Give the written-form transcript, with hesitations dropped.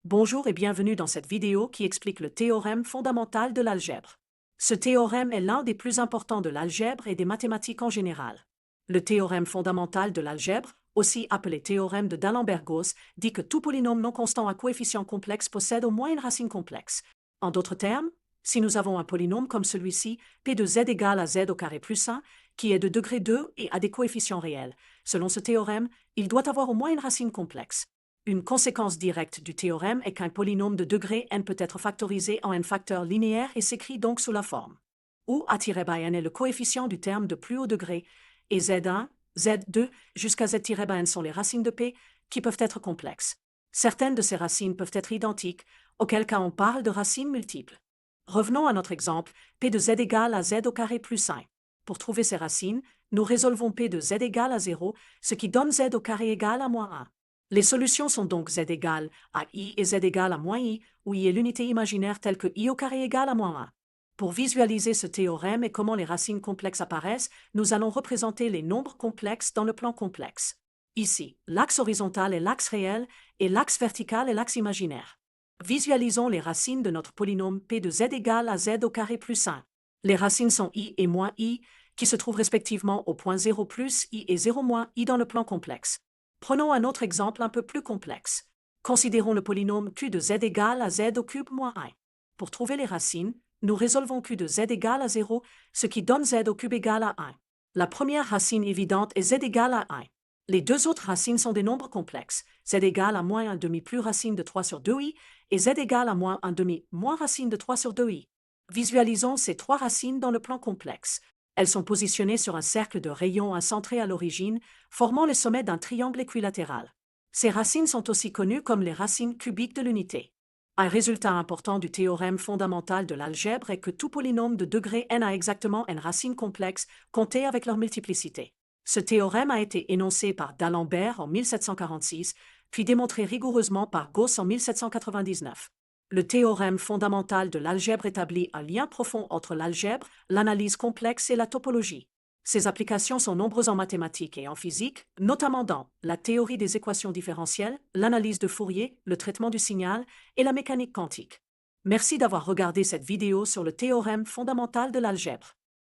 Bonjour et bienvenue dans cette vidéo qui explique le théorème fondamental de l'algèbre. Ce théorème est l'un des plus importants de l'algèbre et des mathématiques en général. Le théorème fondamental de l'algèbre, aussi appelé théorème de D'Alembert-Gauss, dit que tout polynôme non constant à coefficient complexe possède au moins une racine complexe. En d'autres termes, si nous avons un polynôme comme celui-ci, p de z égale à z au carré plus 1, qui est de degré 2 et a des coefficients réels, selon ce théorème, il doit avoir au moins une racine complexe. Une conséquence directe du théorème est qu'un polynôme de degré n peut être factorisé en n facteurs linéaires et s'écrit donc sous la forme où a-n est le coefficient du terme de plus haut degré et z1, z2 jusqu'à z-n sont les racines de p qui peuvent être complexes. Certaines de ces racines peuvent être identiques, auquel cas on parle de racines multiples. Revenons à notre exemple, p de z égale à z au carré plus 1. Pour trouver ces racines, nous résolvons p de z égale à 0, ce qui donne z au carré égale à moins 1. Les solutions sont donc z égale à i et z égale à moins i, où i est l'unité imaginaire telle que i au carré égale à moins 1. Pour visualiser ce théorème et comment les racines complexes apparaissent, nous allons représenter les nombres complexes dans le plan complexe. Ici, l'axe horizontal est l'axe réel et l'axe vertical est l'axe imaginaire. Visualisons les racines de notre polynôme p de z égale à z au carré plus 1. Les racines sont i et moins i, qui se trouvent respectivement au point 0 plus i et 0 moins i dans le plan complexe. Prenons un autre exemple un peu plus complexe. Considérons le polynôme q de z égale à z au cube moins 1. Pour trouver les racines, nous résolvons q de z égale à 0, ce qui donne z au cube égale à 1. La première racine évidente est z égale à 1. Les deux autres racines sont des nombres complexes, z égale à moins 1 demi plus racine de 3 sur 2i et z égale à moins 1 demi moins racine de 3 sur 2i. Visualisons ces trois racines dans le plan complexe. Elles sont positionnées sur un cercle de rayons incentré à l'origine, formant le sommet d'un triangle équilatéral. Ces racines sont aussi connues comme les racines cubiques de l'unité. Un résultat important du théorème fondamental de l'algèbre est que tout polynôme de degré n a exactement n racines complexes comptées avec leur multiplicité. Ce théorème a été énoncé par D'Alembert en 1746, puis démontré rigoureusement par Gauss en 1799. Le théorème fondamental de l'algèbre établit un lien profond entre l'algèbre, l'analyse complexe et la topologie. Ses applications sont nombreuses en mathématiques et en physique, notamment dans la théorie des équations différentielles, l'analyse de Fourier, le traitement du signal et la mécanique quantique. Merci d'avoir regardé cette vidéo sur le théorème fondamental de l'algèbre.